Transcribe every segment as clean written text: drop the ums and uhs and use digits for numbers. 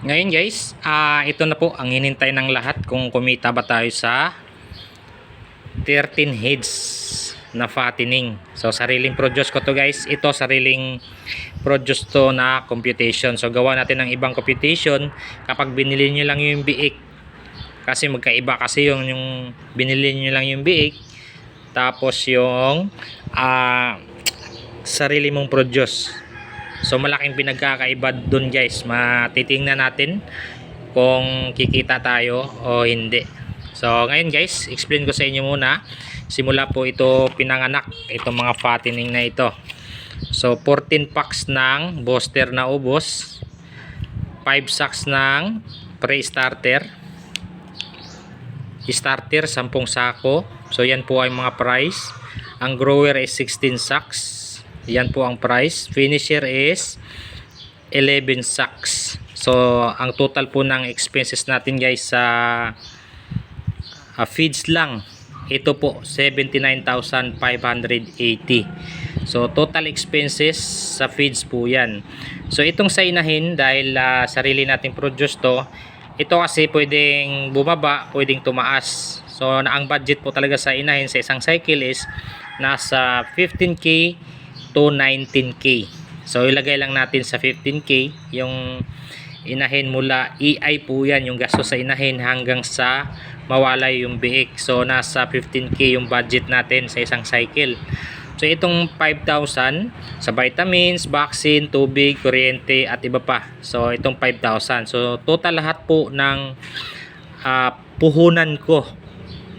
Ngayon guys, ito na po ang hinintay ng lahat kung kumita ba tayo sa 13 heads na fattening. So sariling produce ko to guys. Ito sariling produce to na computation. So gawa natin ng ibang computation kapag binili nyo lang yung biik. Kasi magkaiba kasi yung binili nyo lang yung biik. Tapos yung sarili mong produce. So malaking pinagkakaiba dun guys. Matitingnan natin kung kikita tayo o hindi. So ngayon guys, explain ko sa inyo muna. Simula po ito pinanganak, itong mga fattening na ito. So 14 packs ng booster na ubos, 5 sacks ng pre-starter, starter 10 sako. So yan po ay mga price. Ang grower is 16 sacks. Yan po ang price. Finisher is 11 sacks. So ang total po ng expenses natin guys sa feeds lang, ito po 79,580. So total expenses sa feeds po yan. So itong sa inahin, dahil sarili nating produce to, ito kasi pwedeng bumaba, pwedeng tumaas. So ang budget po talaga sa inahin sa isang cycle is nasa 15k to 19k. So ilagay lang natin sa 15k yung inahin mula EI po yan, yung gasto sa inahin hanggang sa mawalay yung biik. So nasa 15k yung budget natin sa isang cycle. So itong 5,000 sa vitamins, vaccine, tubig, kuryente at iba pa. So itong 5,000. So total lahat po ng puhunan ko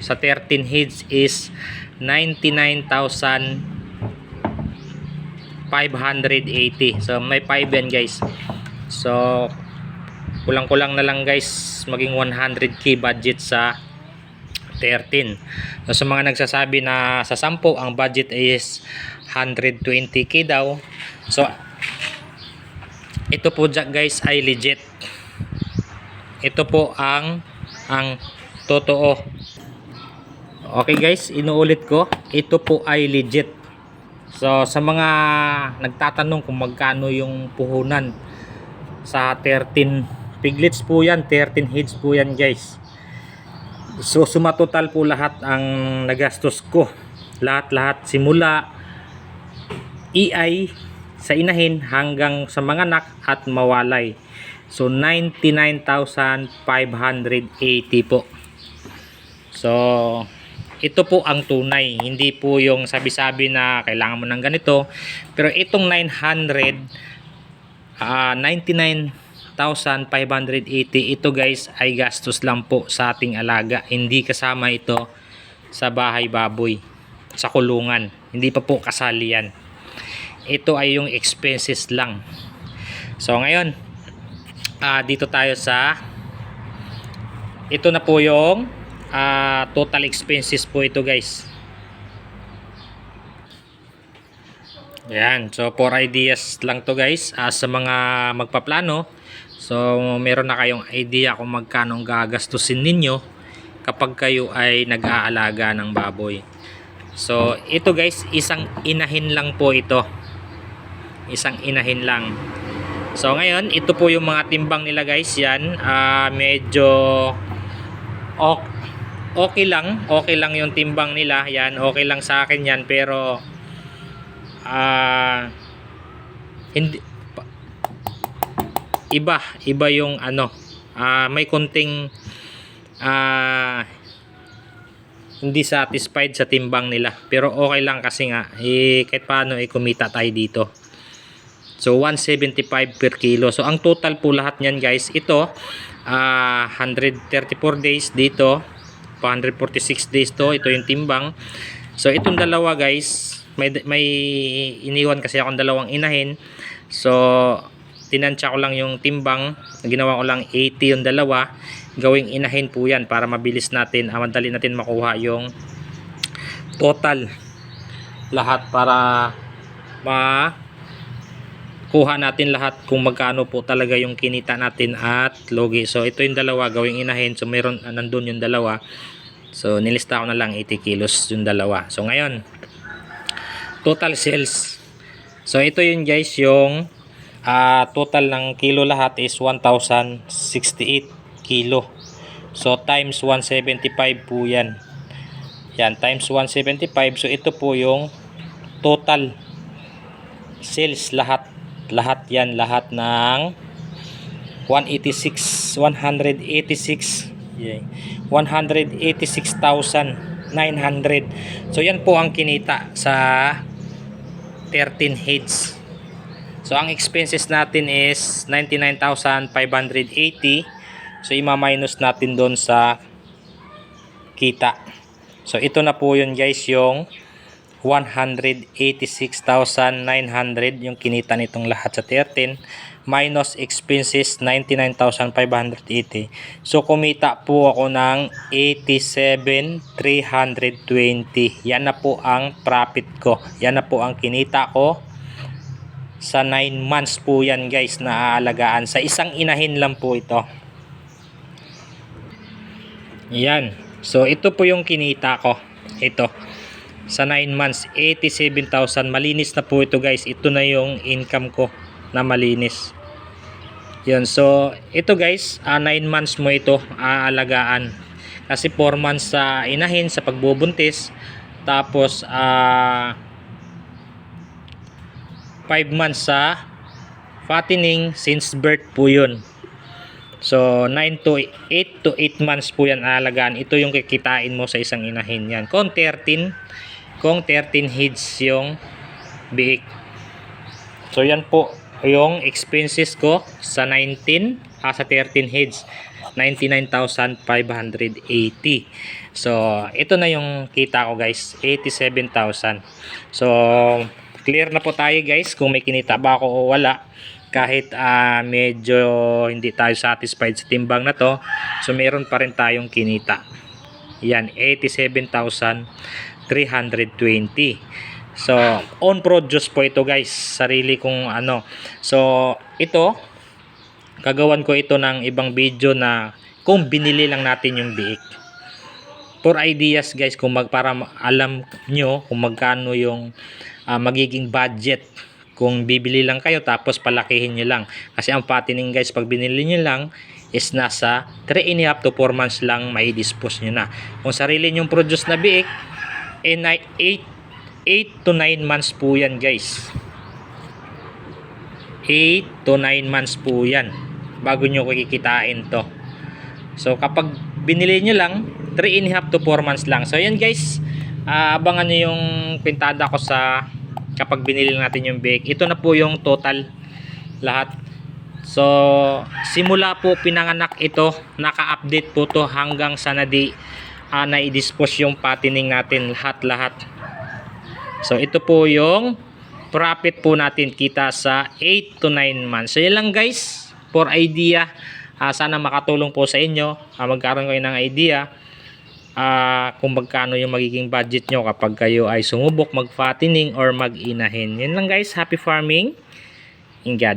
sa 13 heads is 99,580. So may 5 yan guys. So kulang-kulang na lang guys maging 100k budget sa 13. So sa mga nagsasabi na sa 10 ang budget is 120k daw. So ito po guys ay legit. Ito po ang totoo. Okay guys, inuulit ko, ito po ay legit. So sa mga nagtatanong kung magkano yung puhunan sa 13 piglets po yan, 13 heads po yan guys. So sumatotal po lahat ang nagastos ko, lahat simula EI sa inahin hanggang sa mga anak at mawalay. So 99,580 po. So ito po ang tunay, hindi po yung sabi-sabi na kailangan mo ng ganito. Pero itong 99,580 ito guys ay gastos lang po sa ating alaga, hindi kasama ito sa bahay baboy, sa kulungan, hindi pa po kasali yan. Ito ay yung expenses lang. So ngayon dito tayo sa ito na po yung total expenses po ito guys. Yan, so for ideas lang to guys, sa mga magpaplano. So meron na kayong idea kung magkano ang gagastusin ninyo kapag kayo ay nag-aalaga ng baboy. So ito guys, isang inahin lang po ito. Isang inahin lang. So ngayon, ito po yung mga timbang nila guys. Yan, medyo okay lang yung timbang nila. Yan, okay lang sa akin yan, pero hindi iba yung may konting hindi satisfied sa timbang nila, pero okay lang kasi nga kahit paano kumita tayo dito. So 175 per kilo. So ang total po lahat niyan guys, ito 134 days dito, 146 days to, ito yung timbang. So itong dalawa guys, may iniwan kasi akong dalawang inahin. So tinansya ko lang yung timbang, ginawa ko lang 80 yung dalawa, gawing inahin po yan para mabilis natin, madali natin makuha yung total lahat, para makuha natin lahat kung magkano po talaga yung kinita natin at logi. So ito yung dalawa, gawing inahin. So meron nandun yung dalawa, so nilista ko na lang 80 kilos yung dalawa. So ngayon total sales, so ito yun guys, yung total ng kilo lahat is 1,068 kilo. So times 175 po yan. Yan, times 175. So ito po yung total sales lahat. Lahat yan, lahat ng 186,900. So yan po ang kinita sa 13 heads. So ang expenses natin is 99,580. So ima-minus natin doon sa kita. So ito na po yun guys, yung 186,900 yung kinita nitong lahat sa 13 minus expenses 99,580. So kumita po ako ng 87,320. Yan na po ang profit ko. Yan na po ang kinita ko sa 9 months po yan guys na aalagaan. Sa isang inahin lang po ito. Yan. So ito po yung kinita ko. Ito. Sa 9 months, 87,000. Malinis na po ito guys. Ito na yung income ko na malinis. Yun. So ito guys, 9 months mo ito aalagaan. Kasi 4 months sa inahin sa pagbubuntis. Tapos 5 months sa fattening since birth po yun. So 8 to 8 months po yan aalagaan. Ito yung kikitain mo sa isang inahin yan. Kung 13 heads yung biik. So yan po yung expenses ko sa 13 heads, 99,580. So ito na yung kita ko guys, 87,000. So clear na po tayo guys kung may kinita ba ako o wala. Kahit medyo hindi tayo satisfied sa timbang na to, so meron pa rin tayong kinita. Yan, 87,320. So on produce po ito guys, sarili kong ano. So ito, gagawan ko ito ng ibang video na kung binili lang natin yung biik. For ideas guys, kung para alam nyo kung magkano yung magiging budget kung bibili lang kayo tapos palakihin nyo lang. Kasi ang fattening guys, pag binili nyo lang is nasa 3.5 to 4 months lang may dispose nyo na. Kung sarili nyong produce na biik, 8 to 9 months po yan guys. 8 to 9 months po yan bago nyo kikitain to. So kapag binili nyo lang 3.5 to 4 months lang. So yan guys, abangan nyo yung pintada ko sa kapag binili natin yung bake. Ito na po yung total lahat. So simula po pinanganak ito, naka-update po to hanggang sa na-dispose yung fattening natin lahat. So ito po yung profit po natin kita sa 8 to 9 months. So yan lang guys, for idea. Sana makatulong po sa inyo. Magkaroon kayo ng idea kung magkano yung magiging budget nyo kapag kayo ay sumubok mag-fattening or mag-inahin. Yan lang guys, happy farming and God bless.